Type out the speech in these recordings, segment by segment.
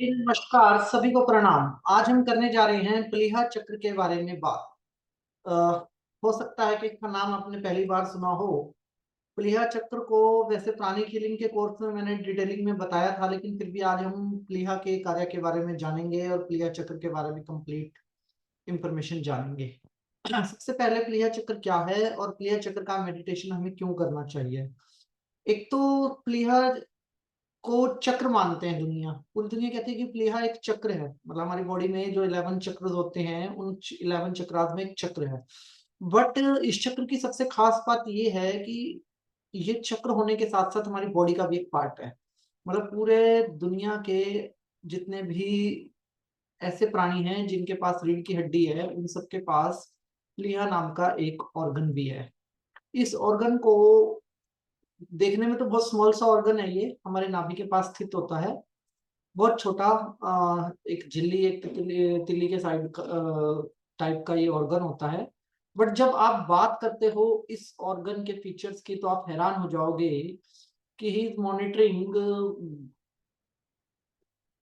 नमस्कार, सभी को प्रणाम। आज हम करने जा रहे हैं प्लीहा चक्र के बारे में बात। अ, हो सकता है कि इसका नाम आपने पहली बार सुना हो। प्लीहा चक्र को वैसे प्राणिक हीलिंग के कोर्स में मैंने डिटेलिंग में बताया था, लेकिन फिर भी आज हम प्लीहा के कार्य के बारे में जानेंगे और प्लीहा चक्र के बारे में कंप्लीट इंफॉर्मेशन जानेंगे। सबसे पहले प्लीहा चक्र क्या है और प्लीहा चक्र का मेडिटेशन हमें क्यों करना चाहिए। एक तो प्लीहा को चक्र मानते हैं दुनिया, पूरी दुनिया कहती है कि प्लीहा एक चक्र है। मतलब हमारी बॉडी में जो 11 चक्र होते हैं उन 11 चक्रास में एक चक्र है। बट इस चक्र की सबसे खास बात ये है कि ये चक्र होने के साथ साथ हमारी बॉडी का भी एक पार्ट है। मतलब पूरे दुनिया के जितने भी ऐसे प्राणी हैं जिनके पास रीढ़ की हड्डी है, उन सबके पास प्लीहा नाम का एक ऑर्गन भी है। इस ऑर्गन को देखने में तो बहुत स्मॉल सा ऑर्गन है, ये हमारे नाभि के पास स्थित होता है। बहुत छोटा एक झिल्ली, एक तितली तिल्ली के साइड टाइप का ये ऑर्गन होता है। बट जब आप बात करते हो इस ऑर्गन के फीचर्स की तो आप हैरान हो जाओगे कि he is monitoring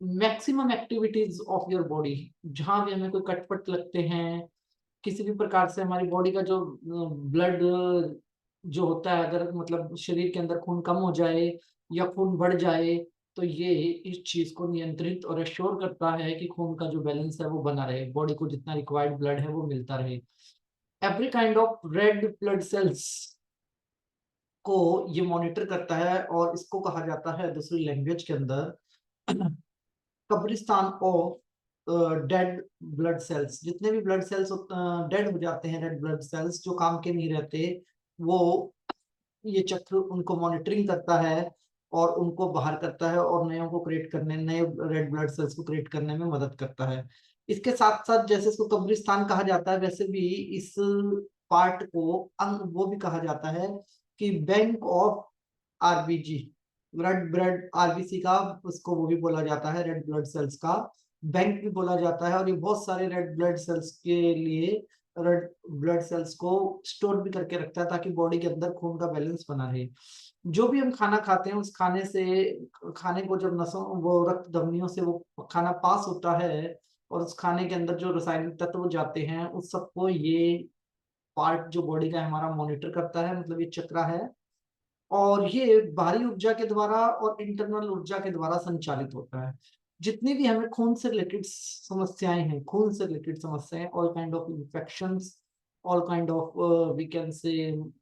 maximum activities of your body. जहां भी हमें कोई कटपट लगते हैं, किसी भी प्रकार से हमारी बॉडी का जो ब्लड जो होता है, अगर मतलब शरीर के अंदर खून कम हो जाए या खून बढ़ जाए, तो ये इस चीज को नियंत्रित और एश्योर करता है कि खून का जो बैलेंस है वो बना रहे, बॉडी को जितना रिक्वायर्ड ब्लड है वो मिलता रहे। Every kind of red blood cells को ये मॉनिटर करता है और इसको कहा जाता है दूसरी लैंग्वेज के अंदर कब्रिस्तान ऑफ डेड ब्लड सेल्स। जितने भी ब्लड सेल्स डेड हो जाते हैं, रेड ब्लड सेल्स जो काम के नहीं रहते, वो ये चक्र उनको मॉनिटरिंग करता है और उनको बाहर करता है और नए को क्रिएट करने, नए रेड ब्लड सेल्स को क्रिएट करने में मदद करता है। इसके साथ साथ जैसे इसको कब्रिस्तान कहा जाता है, वैसे भी इस पार्ट को अंग वो भी कहा जाता है कि bank of RBG, red blood RBC का उसको वो भी बोला जाता है, रेड ब्लड सेल्स का बैंक भी बोला जाता है। और ये बहुत सारे रेड ब्लड सेल्स के लिए रेड ब्लड सेल्स को स्टोर भी करके रखता है ताकि बॉडी के अंदर खून का बैलेंस बना रहे। जो भी हम खाना खाते हैं उस खाने से, खाने को जब नसों वो रक्त धमनियों से वो खाना पास होता है और उस खाने के अंदर जो रासायनिक तत्व जाते हैं उस सबको ये पार्ट जो बॉडी का हमारा मॉनिटर करता है, मतलब ये चक्रा है। और ये बाहरी ऊर्जा के द्वारा और इंटरनल ऊर्जा के द्वारा संचालित होता है। जितनी भी हमें खून से रिलेटेड समस्याएं हैं, खून से रिलेटेड समस्याएं, all kind of infections, all kind of we can say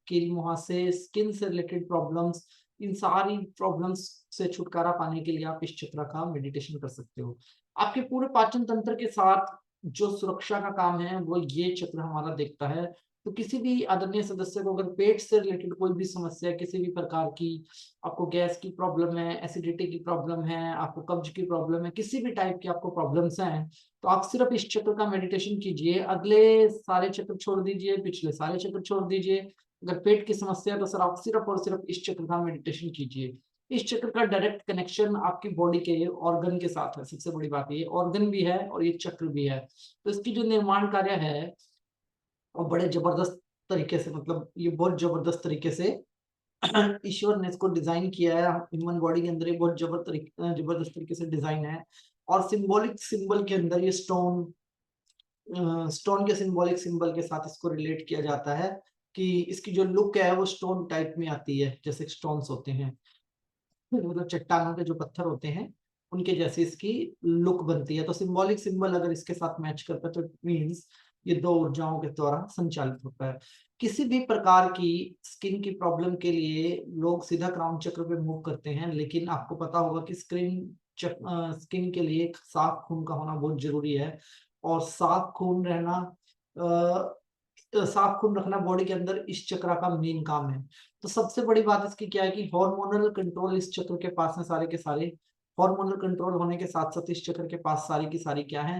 कील मुहासे, स्किन से रिलेटेड प्रॉब्लम्स, इन सारी प्रॉब्लम्स से छुटकारा पाने के लिए आप इस चक्र का मेडिटेशन कर सकते हो। आपके पूरे पाचन तंत्र के साथ जो सुरक्षा का काम है वो ये चक्र हमारा देखता है। तो किसी भी आदरणीय सदस्य को अगर पेट से रिलेटेड कोई भी समस्या है, किसी भी प्रकार की, आपको गैस की प्रॉब्लम है, एसिडिटी की प्रॉब्लम है, आपको कब्ज की प्रॉब्लम है, किसी भी टाइप की आपको प्रॉब्लम्स हैं, तो आप सिर्फ इस चक्र का मेडिटेशन कीजिए। अगले सारे चक्र छोड़ दीजिए, पिछले सारे चक्र छोड़ दीजिए। अगर पेट की समस्या है तो सर आप सिर्फ और सिर्फ इस चक्र का मेडिटेशन कीजिए। इस चक्र का डायरेक्ट कनेक्शन आपकी बॉडी के ऑर्गन के साथ है। सबसे बड़ी बात ये ऑर्गन भी है और ये चक्र भी है। तो इसकी जो निर्माण कार्य है और बड़े जबरदस्त तरीके से, मतलब ये बहुत जबरदस्त तरीके से ईश्वर ने इसको डिजाइन किया है। ह्यूमन बॉडी के अंदर ये बहुत जबरदस्त तरीके से डिजाइन है। और सिंबॉलिक सिंबल के अंदर ये स्टोन के सिंबॉलिक सिंबल के साथ इसको रिलेट किया जाता है कि इसकी जो लुक है वो स्टोन टाइप में आती है, जैसे स्टोन्स होते हैं, मतलब चट्टानों के जो पत्थर होते हैं उनके जैसे इसकी लुक बनती है। तो सिंबॉलिक सिंबल अगर इसके साथ मैच करता है तो इट मीन्स ये दो ऊर्जाओं के द्वारा संचालित होता है। किसी भी प्रकार की स्किन की प्रॉब्लम के लिए लोग सीधा क्राउन चक्र पे मूव करते हैं, लेकिन आपको पता होगा कि स्किन के लिए एक साफ खून का होना बहुत जरूरी है। और साफ खून रहना, साफ खून रखना बॉडी के अंदर इस चक्र का मेन काम है। तो सबसे बड़ी बात इसकी क्या है कि हार्मोनल कंट्रोल इस चक्र के पास है सारे के सारे। हार्मोनल कंट्रोल होने के साथ साथ इस चक्र के पास सारी की सारी क्या है,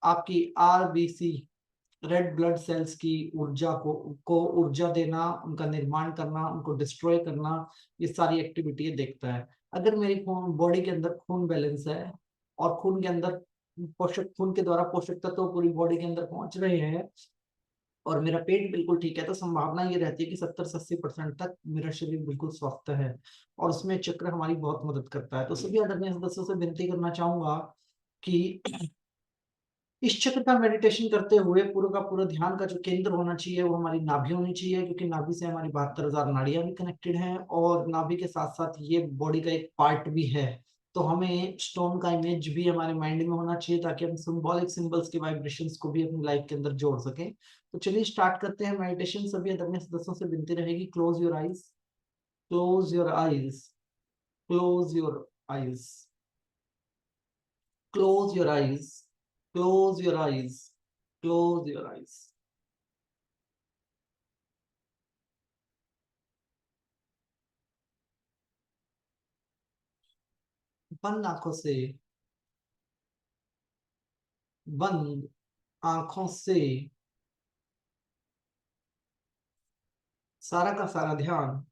आपकी आरबीसी, रेड ब्लड सेल्स की ऊर्जा को ऊर्जा देना, उनका निर्माण करना, उनको डिस्ट्रॉय करना, ये सारी एक्टिविटी ये देखता है। अगर मेरी बॉडी के अंदर खून बैलेंस है और खून के अंदर पोषक, खून के द्वारा पोषक तत्व पूरी बॉडी के अंदर पहुंच रहे हैं, और मेरा पेट बिल्कुल ठीक है, तो संभावना ये रहती है कि 70 से 80% तक मेरा शरीर बिल्कुल स्वस्थ है। और उसमें चक्र हमारी बहुत मदद करता है। तो सभी आदरणीय सदस्यों से विनती करना चाहूंगा कि इस चक्र का मेडिटेशन करते हुए पूरा का पूरा ध्यान का जो केंद्र होना चाहिए वो हमारी नाभि होनी चाहिए, क्योंकि नाभि से हमारी 72,000 नाड़ियां भी कनेक्टेड हैं, और नाभि के साथ साथ ये बॉडी का एक पार्ट भी है। तो हमें स्टोन का इमेज भी हमारे माइंड में होना चाहिए, ताकि हम सिंबॉलिक सिंबल्स के वाइब्रेशंस को भी अपनी लाइफ के अंदर जोड़ सकें। तो चलिए स्टार्ट करते हैं मेडिटेशन। सभी आदरणीय सदस्यों से विनती रहेगी, close your eyes, close your eyes, close your eyes, close your eyes, close your eyes, close your eyes। बंद आंखों से, बंद आंखों से सारा का सारा ध्यान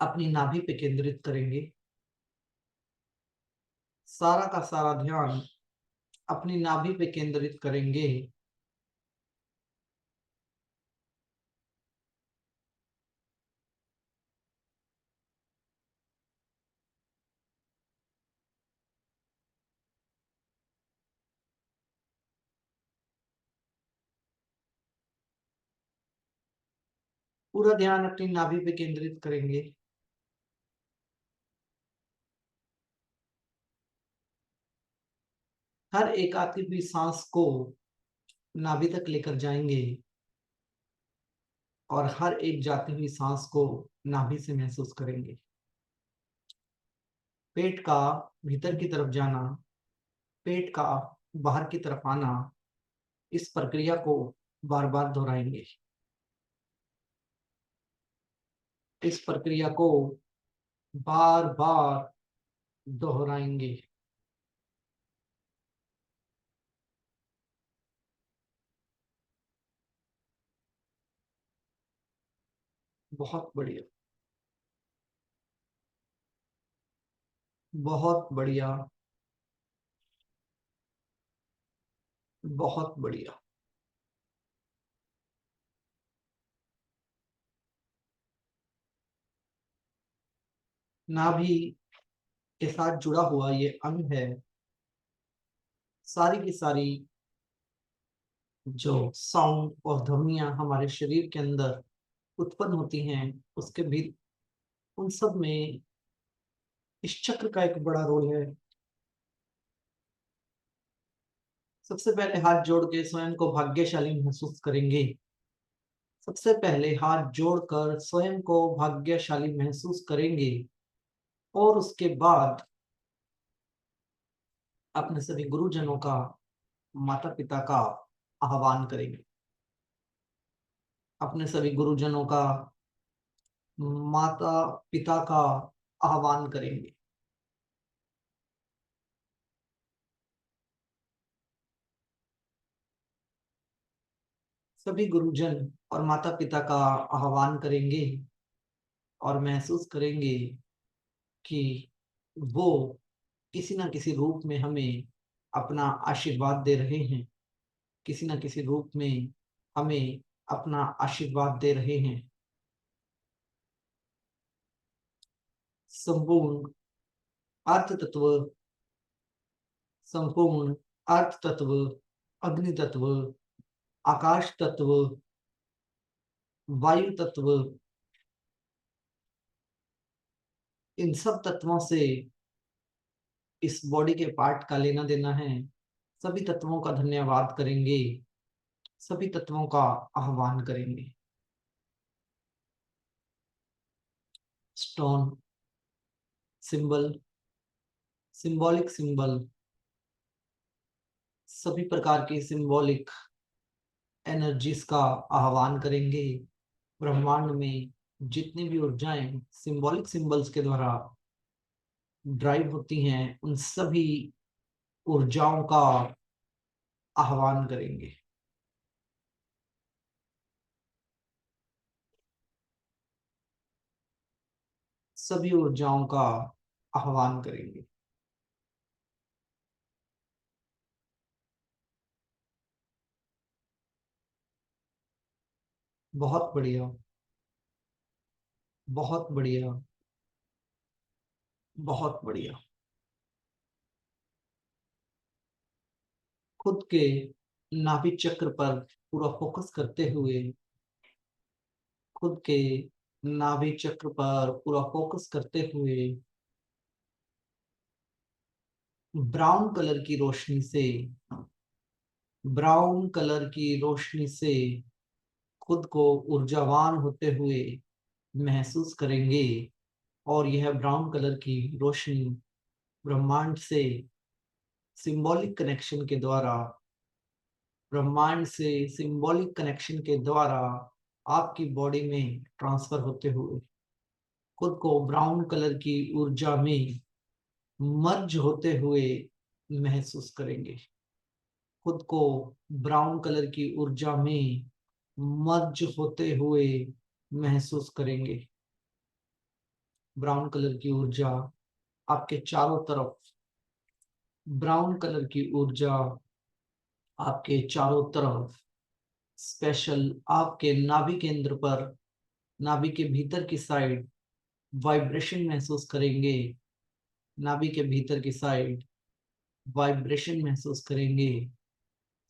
अपनी नाभि पे केंद्रित करेंगे। सारा का सारा ध्यान अपनी नाभि पे केंद्रित करेंगे। पूरा ध्यान अपनी नाभि पे केंद्रित करेंगे। हर एक आती हुई सांस को नाभि तक लेकर जाएंगे, और हर एक जाती हुई सांस को नाभि से महसूस करेंगे। पेट का भीतर की तरफ जाना, पेट का बाहर की तरफ आना, इस प्रक्रिया को बार बार दोहराएंगे। इस प्रक्रिया को बार बार दोहराएंगे। बहुत बढ़िया, बहुत बढ़िया, बहुत बढ़िया। नाभि के साथ जुड़ा हुआ ये अंग है। सारी की सारी जो साउंड और ध्वनियां हमारे शरीर के अंदर उत्पन्न होती हैं, उसके भी उन सब में इस चक्र का एक बड़ा रोल है। सबसे पहले हाथ जोड़ के स्वयं को भाग्यशाली महसूस करेंगे। सबसे पहले हाथ जोड़कर स्वयं को भाग्यशाली महसूस करेंगे, और उसके बाद अपने सभी गुरुजनों का, माता पिता का आह्वान करेंगे। अपने सभी गुरुजनों का, माता पिता का आह्वान करेंगे। सभी गुरुजन और माता पिता का आह्वान करेंगे, और महसूस करेंगे कि वो किसी न किसी रूप में हमें अपना आशीर्वाद दे रहे हैं। किसी न किसी रूप में हमें अपना आशीर्वाद दे रहे हैं। संपूर्ण अर्थ तत्व, संपूर्ण अर्थ तत्व, अग्नि तत्व, आकाश तत्व, वायु तत्व, इन सब तत्वों से इस बॉडी के पार्ट का लेना देना है। सभी तत्वों का धन्यवाद करेंगे, सभी तत्वों का आह्वान करेंगे। स्टोन सिंबल, सिंबॉलिक सिंबल, सभी प्रकार की सिंबॉलिक एनर्जीज का आह्वान करेंगे। ब्रह्मांड में जितनी भी ऊर्जाएं सिंबॉलिक सिंबल्स के द्वारा ड्राइव होती हैं, उन सभी ऊर्जाओं का आह्वान करेंगे। सभी ऊर्जाओं का आह्वान करेंगे। बहुत बढ़िया। बहुत बढ़िया। बहुत बढ़िया। खुद के नाभि चक्र पर पूरा फोकस करते हुए, खुद के नाभि चक्र पर पूरा फोकस करते हुए, ब्राउन कलर की रोशनी से, ब्राउन कलर की रोशनी से खुद को ऊर्जावान होते हुए महसूस करेंगे। और यह ब्राउन कलर की रोशनी ब्रह्मांड से सिंबॉलिक कनेक्शन के द्वारा, ब्रह्मांड से सिंबॉलिक कनेक्शन के द्वारा आपकी बॉडी में ट्रांसफर होते हुए खुद को ब्राउन कलर की ऊर्जा में मर्ज होते हुए महसूस करेंगे। खुद को ब्राउन कलर की ऊर्जा में मर्ज होते हुए महसूस करेंगे। ब्राउन कलर की ऊर्जा आपके चारों तरफ, ब्राउन कलर की ऊर्जा आपके चारों तरफ, स्पेशल आपके नाभि केंद्र पर, नाभि के भीतर की साइड वाइब्रेशन महसूस करेंगे। नाभि के भीतर की साइड वाइब्रेशन महसूस करेंगे,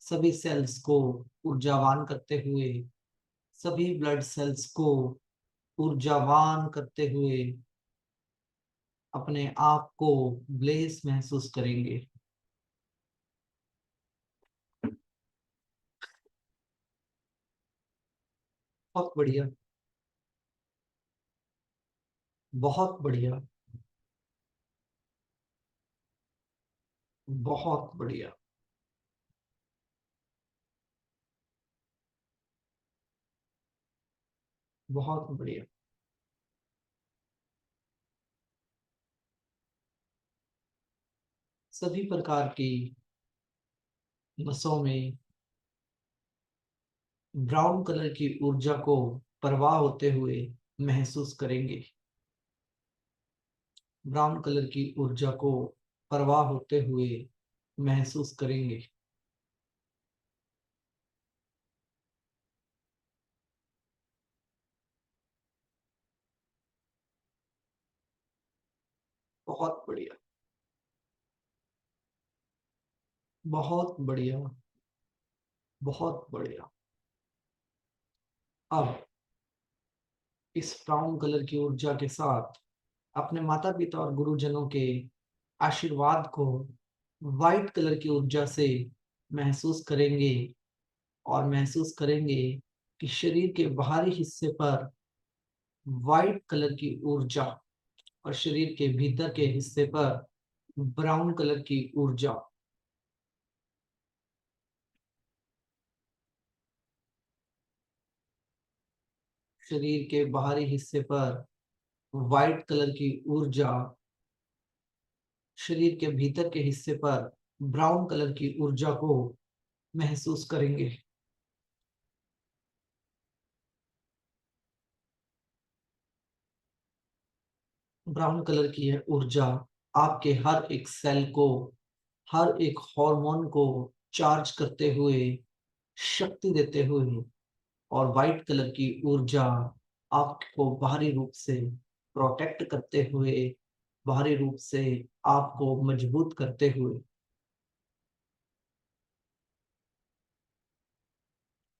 सभी सेल्स को ऊर्जावान करते हुए, सभी ब्लड सेल्स को ऊर्जावान करते हुए अपने आप को ब्लेस महसूस करेंगे। बहुत बढ़िया। बहुत बढ़िया। बहुत बढ़िया। बहुत बढ़िया। सभी प्रकार की नसों में ब्राउन कलर की ऊर्जा को प्रवाह होते हुए महसूस करेंगे। ब्राउन कलर की ऊर्जा को प्रवाह होते हुए महसूस करेंगे। बहुत बढ़िया। बहुत बढ़िया। बहुत बढ़िया। अब इस ब्राउन कलर की ऊर्जा के साथ अपने माता पिता और गुरुजनों के आशीर्वाद को वाइट कलर की ऊर्जा से महसूस करेंगे। और महसूस करेंगे कि शरीर के बाहरी हिस्से पर वाइट कलर की ऊर्जा और शरीर के भीतर के हिस्से पर ब्राउन कलर की ऊर्जा। शरीर के बाहरी हिस्से पर वाइट कलर की ऊर्जा, शरीर के भीतर के हिस्से पर ब्राउन कलर की ऊर्जा को महसूस करेंगे। ब्राउन कलर की यह ऊर्जा आपके हर एक सेल को, हर एक हार्मोन को चार्ज करते हुए, शक्ति देते हुए, और वाइट कलर की ऊर्जा आपको बाहरी रूप से प्रोटेक्ट करते हुए, बाहरी रूप से आपको मजबूत करते हुए।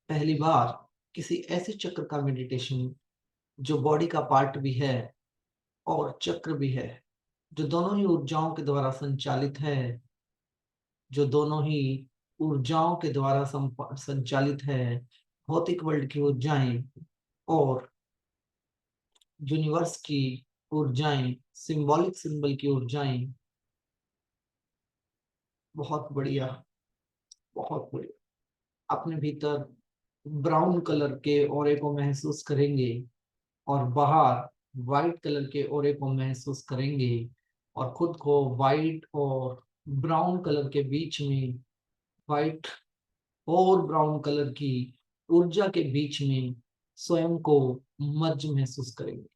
पहली बार किसी ऐसे चक्र का मेडिटेशन जो बॉडी का पार्ट भी है और चक्र भी है, जो दोनों ही ऊर्जाओं के द्वारा संचालित है, जो दोनों ही ऊर्जाओं के द्वारा संचालित है, भौतिक वर्ल्ड की ऊर्जाएं और यूनिवर्स की ऊर्जाएं, सिंबॉलिक सिंबल की ऊर्जाएं। बहुत बढ़िया। बहुत बढ़िया। अपने भीतर ब्राउन कलर के ऑरे को महसूस करेंगे और बाहर वाइट कलर के ऑरे को महसूस करेंगे, और खुद को वाइट और ब्राउन कलर के बीच में, वाइट और ब्राउन कलर की ऊर्जा के बीच में स्वयं को मर्ज महसूस करेंगे।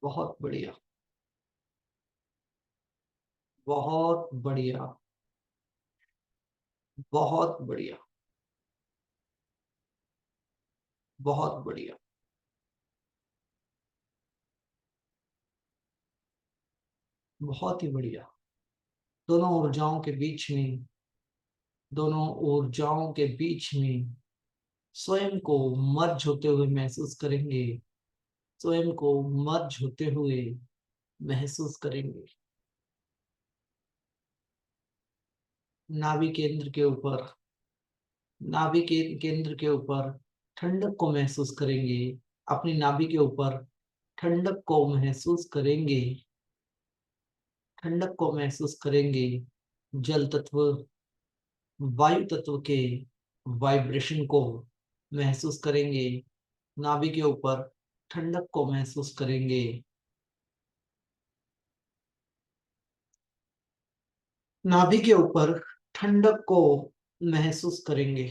बहुत बढ़िया। बहुत बढ़िया। बहुत बढ़िया। बहुत बढ़िया। बहुत ही बढ़िया। दोनों ऊर्जाओं के बीच में, दोनों ऊर्जाओं के बीच में स्वयं को मर्ज होते हुए महसूस करेंगे। स्वयं को मर्ज होते हुए महसूस करेंगे। नाभि केंद्र के ऊपर, नाभि के केंद्र के ऊपर ठंडक को महसूस करेंगे। अपनी नाभि के ऊपर ठंडक को महसूस करेंगे। ठंडक को महसूस करेंगे। जल तत्व, वायु तत्व के वाइब्रेशन को महसूस करेंगे। नाभि के ऊपर ठंडक को महसूस करेंगे। नाभि के ऊपर ठंडक को महसूस करेंगे।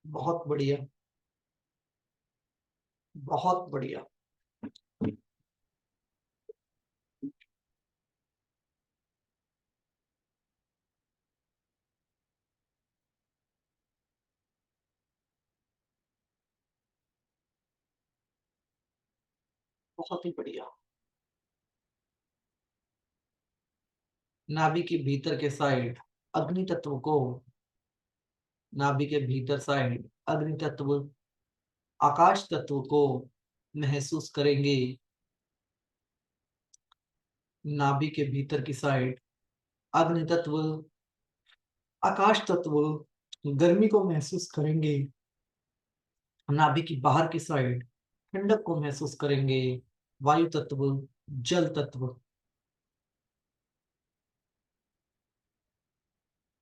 बहुत बढ़िया। बहुत बढ़िया। बहुत ही बढ़िया। नाभि के भीतर के साइड अग्नि तत्व को, नाभि के भीतर साइड अग्नि तत्व, आकाश तत्व को महसूस करेंगे। नाभि के भीतर की साइड अग्नि तत्व, आकाश तत्व, गर्मी को महसूस करेंगे। नाभि की बाहर की साइड ठंडक को महसूस करेंगे। वायु तत्व, जल तत्व।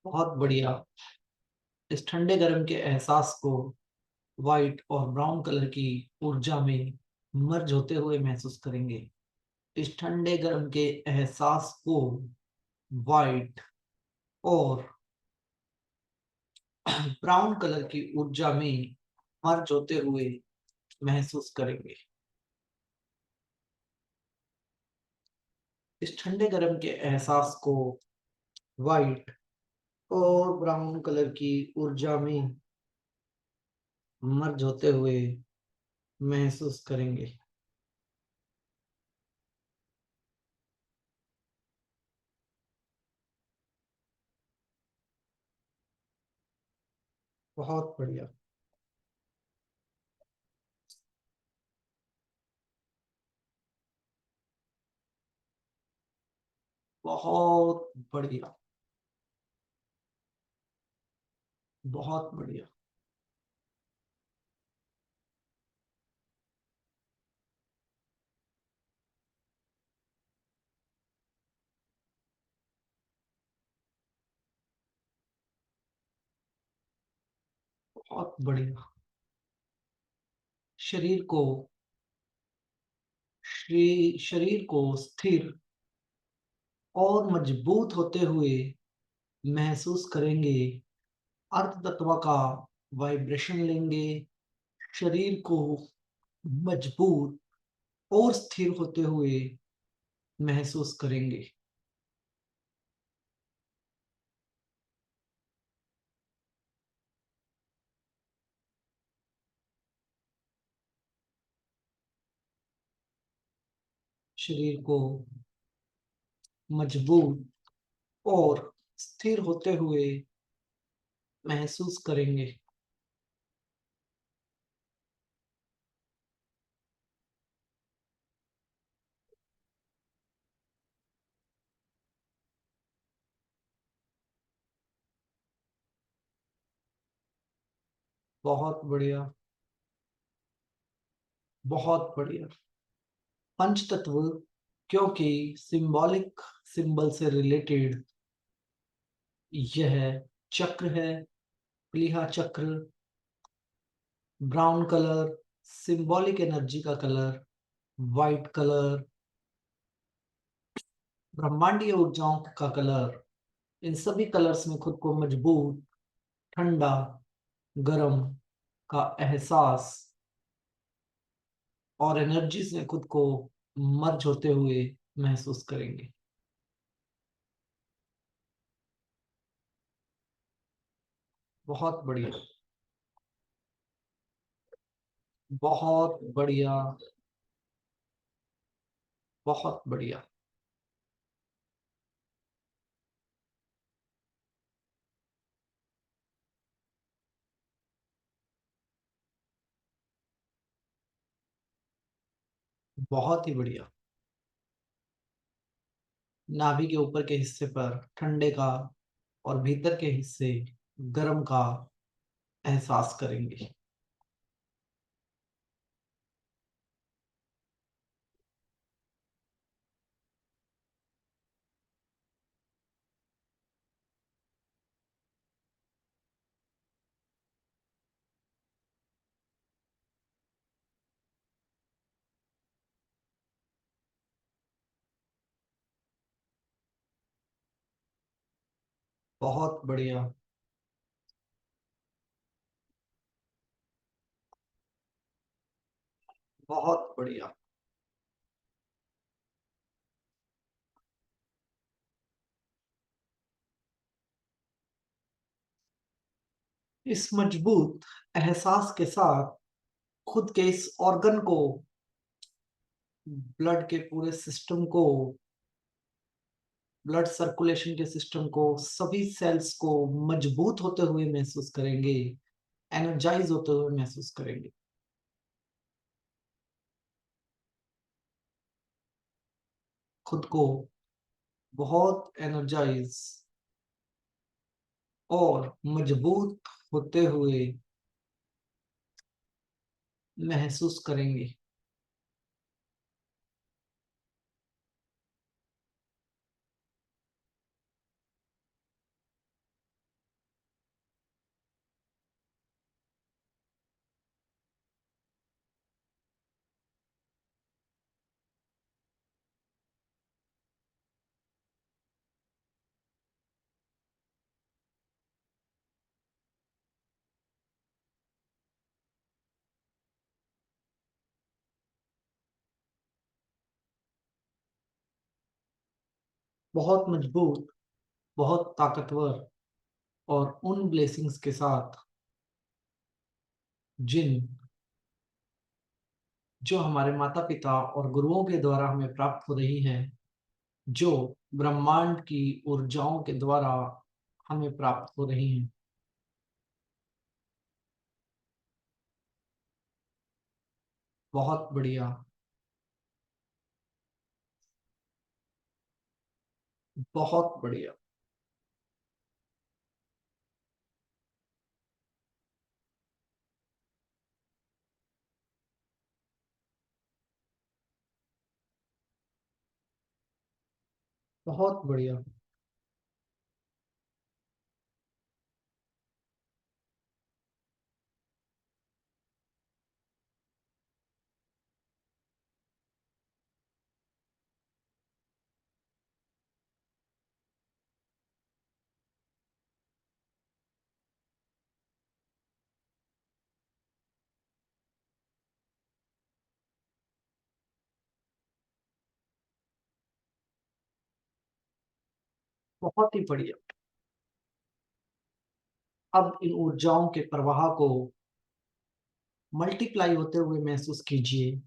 बहुत बढ़िया। इस ठंडे गर्म के एहसास को व्हाइट और ब्राउन कलर की ऊर्जा में मर्ज होते हुए महसूस करेंगे। इस ठंडे गर्म के एहसास को व्हाइट और ब्राउन कलर की ऊर्जा में मर्ज होते हुए महसूस करेंगे। इस ठंडे गर्म के एहसास को व्हाइट और ब्राउन कलर की ऊर्जा में मर्ज होते हुए महसूस करेंगे। बहुत बढ़िया। बहुत बढ़िया। बहुत बढ़िया। बहुत बढ़िया। शरीर को, शरीर को स्थिर और मजबूत होते हुए महसूस करेंगे। अर्थ तत्व का वाइब्रेशन लेंगे। शरीर को मजबूत और स्थिर होते हुए महसूस करेंगे। शरीर को मजबूत और स्थिर होते हुए महसूस करेंगे। बहुत बढ़िया। बहुत बढ़िया। पंच तत्व, क्योंकि सिंबॉलिक, सिंबल से रिलेटेड यह चक्र है। प्लीहा चक्र, ब्राउन कलर, सिंबॉलिक एनर्जी का कलर, वाइट कलर, ब्रह्मांडीय ऊर्जाओं का कलर। इन सभी कलर्स में खुद को मजबूत, ठंडा, गरम का एहसास और एनर्जी से खुद को मर्ज होते हुए महसूस करेंगे। बहुत बढ़िया, बहुत बढ़िया, बहुत बढ़िया। बहुत ही बढ़िया। नाभि के ऊपर के हिस्से पर ठंडे का और भीतर के हिस्से गर्म का एहसास करेंगे। बहुत बढ़िया। बहुत बढ़िया। इस मजबूत एहसास के साथ खुद के इस ऑर्गन को, ब्लड के पूरे सिस्टम को, ब्लड सर्कुलेशन के सिस्टम को, सभी सेल्स को मजबूत होते हुए महसूस करेंगे, एनर्जाइज होते हुए महसूस करेंगे। खुद को बहुत एनर्जाइज और मजबूत होते हुए महसूस करेंगे। बहुत मजबूत, बहुत ताकतवर, और उन ब्लेसिंग्स के साथ जिन जो हमारे माता पिता और गुरुओं के द्वारा हमें प्राप्त हो रही है, जो ब्रह्मांड की ऊर्जाओं के द्वारा हमें प्राप्त हो रही हैं। बहुत बढ़िया। बहुत बढ़िया। बहुत बढ़िया। बहुत ही बढ़िया। अब इन ऊर्जाओं के प्रवाह को मल्टीप्लाई होते हुए महसूस कीजिए।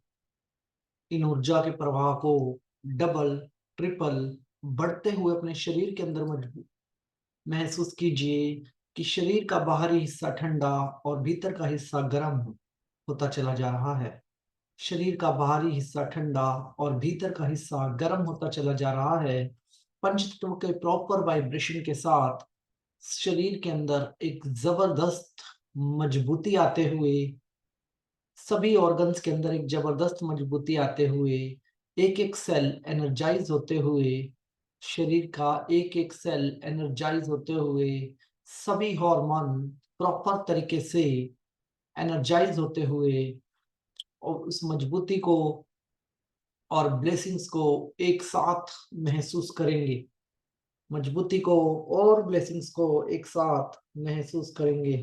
इन ऊर्जा के प्रवाह को डबल, ट्रिपल बढ़ते हुए अपने शरीर के अंदर मजबूत महसूस कीजिए कि शरीर का बाहरी हिस्सा ठंडा और भीतर का हिस्सा गर्म होता चला जा रहा है। शरीर का बाहरी हिस्सा ठंडा और भीतर का हिस्सा गर्म होता चला जा रहा है। पंच तत्व के प्रॉपर वाइब्रेशन के साथ शरीर के अंदर एक जबरदस्त मजबूती आते हुए, सभी ऑर्गन्स के अंदर एक जबरदस्त मजबूती आते हुए, एक एक सेल एनर्जाइज होते हुए, शरीर का एक एक सेल एनर्जाइज होते हुए, सभी हार्मोन प्रॉपर तरीके से एनर्जाइज होते हुए, और उस मजबूती को और ब्लेसिंग्स को एक साथ महसूस करेंगे। मजबूती को और ब्लेसिंग्स को एक साथ महसूस करेंगे।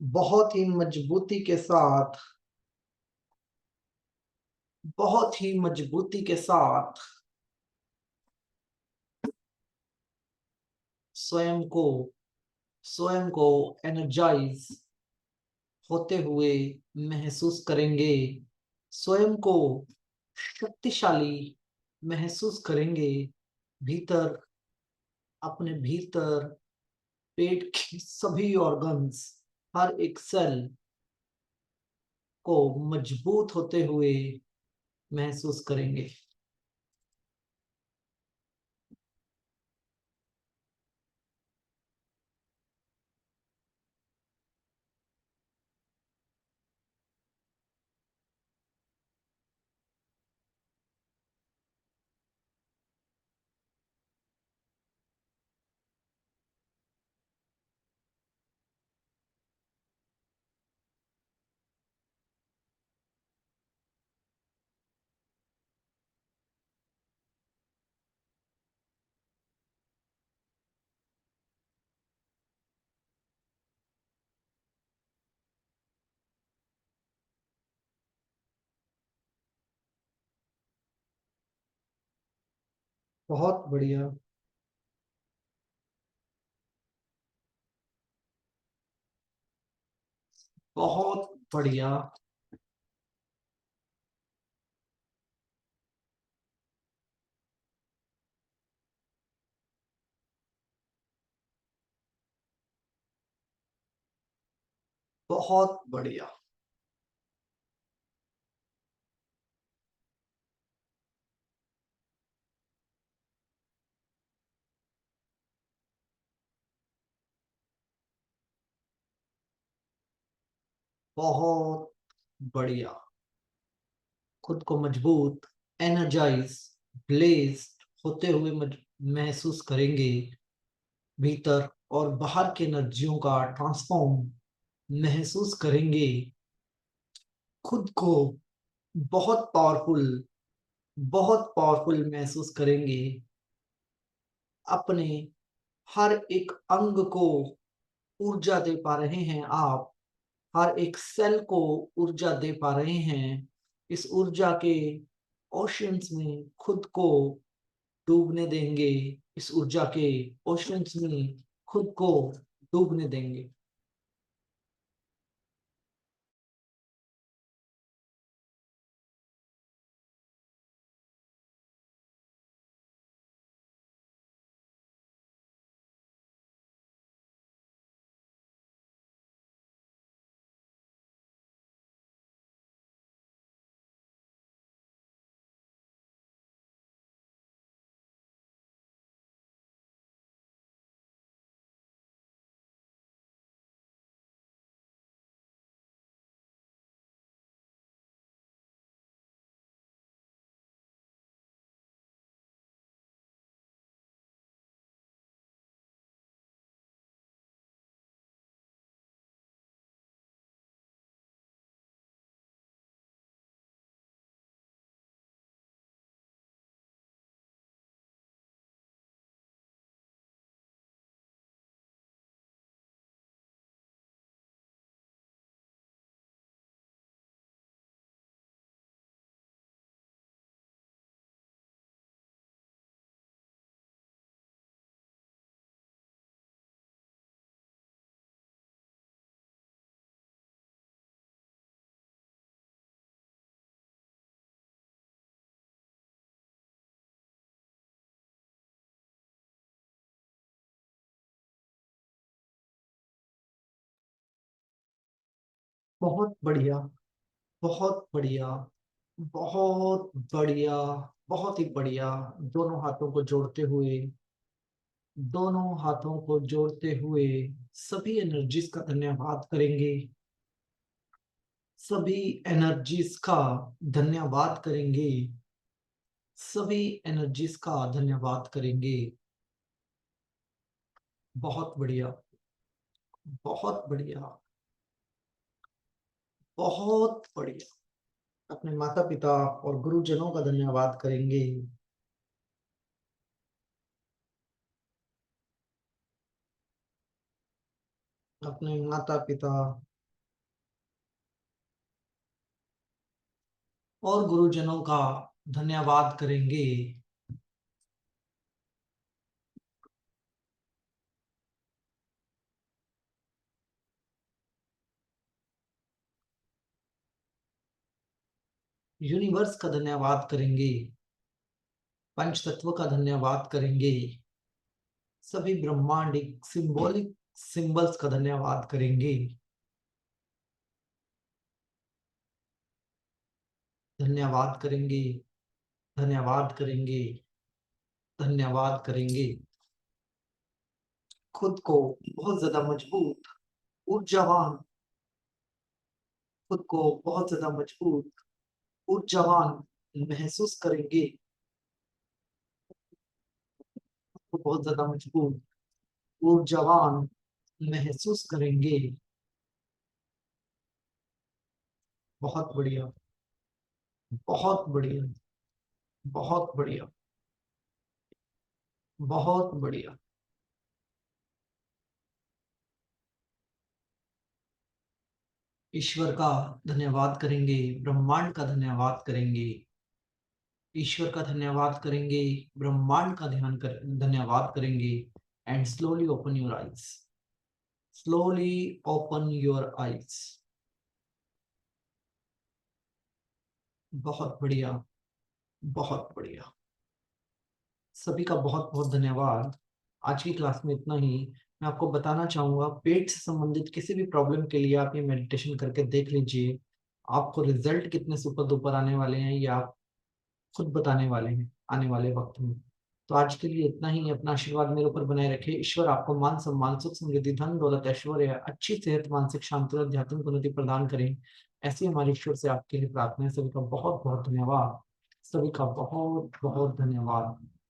बहुत ही मजबूती के साथ, बहुत ही मजबूती के साथ स्वयं को स्वयं को एनर्जाइज होते हुए महसूस करेंगे, स्वयं को शक्तिशाली महसूस करेंगे। भीतर, अपने भीतर पेट की सभी ऑर्गन्स, हर एक सेल को मजबूत होते हुए महसूस करेंगे। बहुत बढ़िया। बहुत बढ़िया। बहुत बढ़िया। बहुत बढ़िया। खुद को मजबूत, एनर्जाइज, ब्लेस्ड होते हुए महसूस करेंगे। भीतर और बाहर के एनर्जियों का ट्रांसफॉर्म महसूस करेंगे। खुद को बहुत पावरफुल, बहुत पावरफुल महसूस करेंगे। अपने हर एक अंग को ऊर्जा दे पा रहे हैं आप, हर एक सेल को ऊर्जा दे पा रहे हैं। इस ऊर्जा के ओशियंस में खुद को डूबने देंगे, इस ऊर्जा के ओशियंस में खुद को डूबने देंगे। बहुत बढ़िया। बहुत बढ़िया। बहुत बढ़िया। बहुत ही बढ़िया। दोनों हाथों को जोड़ते हुए, दोनों हाथों को जोड़ते हुए सभी एनर्जीज का धन्यवाद करेंगे। सभी एनर्जीज का धन्यवाद करेंगे। सभी एनर्जीज का धन्यवाद करेंगे। बहुत बढ़िया। बहुत बढ़िया। बहुत बढ़िया। अपने माता पिता और गुरुजनों का धन्यवाद करेंगे। अपने माता पिता और गुरुजनों का धन्यवाद करेंगे। यूनिवर्स का धन्यवाद करेंगे। पंच तत्व का धन्यवाद करेंगे। सभी ब्रह्मांडिक सिंबॉलिक सिंबल्स का धन्यवाद करेंगे। धन्यवाद करेंगे। धन्यवाद करेंगे। धन्यवाद करेंगे। खुद को बहुत ज्यादा मजबूत, ऊर्जावान, खुद को बहुत ज्यादा मजबूत, ऊर्जावान महसूस करेंगे। खुद को बहुत ज्यादा मजबूत, ऊर्जावान महसूस करेंगे। बहुत बढ़िया। बहुत बढ़िया। बहुत बढ़िया। बहुत बढ़िया। ईश्वर का धन्यवाद करेंगे। ब्रह्मांड का धन्यवाद करेंगे। ईश्वर का धन्यवाद करेंगे। ब्रह्मांड का धन्यवाद करेंगे। And slowly open your eyes. Slowly open your eyes. बहुत बढ़िया। बहुत बढ़िया। सभी का बहुत बहुत धन्यवाद। आज की क्लास में इतना ही। मैं आपको बताना चाहूंगा, पेट से संबंधित किसी भी प्रॉब्लम के लिए आप ये मेडिटेशन करके देख लीजिए। आपको रिजल्ट कितने सुपर डुपर आने वाले हैं ये आप खुद बताने वाले हैं आने वाले वक्त में। तो आज के लिए इतना ही। अपना आशीर्वाद मेरे ऊपर बनाए रखे। ईश्वर आपको मान सम्मान सुख समृद्धि धन दौलत ऐश्वर्य अच्छी सेहत मानसिक शांति और आध्यात्मिक उन्नति प्रदान करें। ऐसी हमारे ईश्वर से आपके लिए प्रार्थना है। सभी का बहुत बहुत धन्यवाद। सभी का बहुत बहुत धन्यवाद।